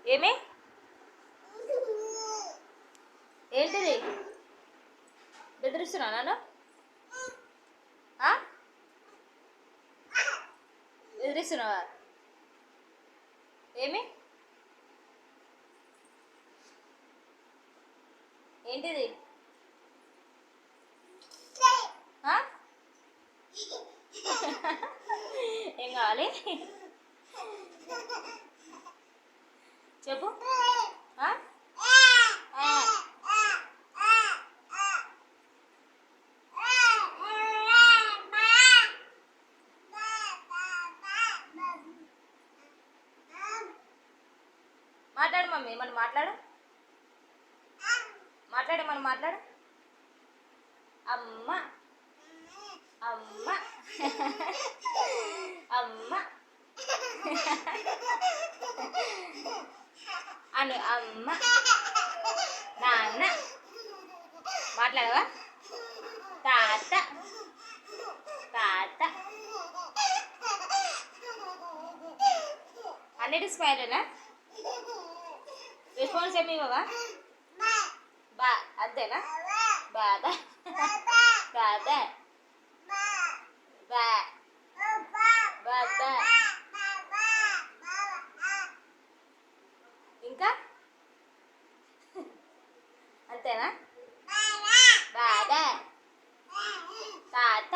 ఏమి ఏంటిది బెదిరిస్తున్నా నన్ను బెదిరిస్తున్నావా ఏమి ఏంటిది ఏం కావాలి చెప్పు మాట్లాడు మమ్మీ మనం మాట్లాడు మనం మాట్లాడు అమ్మ అమ్మ అమ్మ అను అమ్మ నాన్న మాట్లాడవా తాత తాత అన్నిటి స్మైలేనా రెస్పాన్స్ ఏమి ఇవ్వవా బా అంతేనా బాబా బాబా బా బాబా ఇంకా అంతేనా బాబా తాత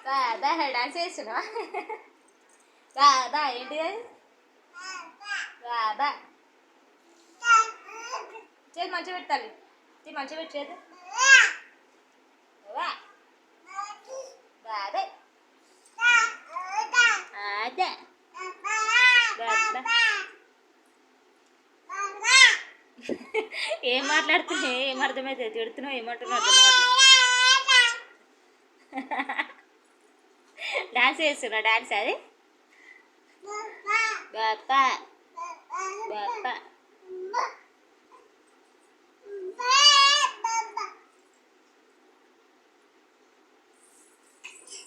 బాబా డాన్స్ చేస్తున్నావా బాబా ఏంటి అది బాబా చేతి మంచిగా పెట్టాలి మంచిగా పెట్టేది బాబా అదే ఏం మాట్లాడుతున్నావు ఏం అర్థమైతే తిడుతున్నావు ఏమంటున్నావు డాన్స్ చేస్తున్నా డాన్స్ అది బాపా బాపా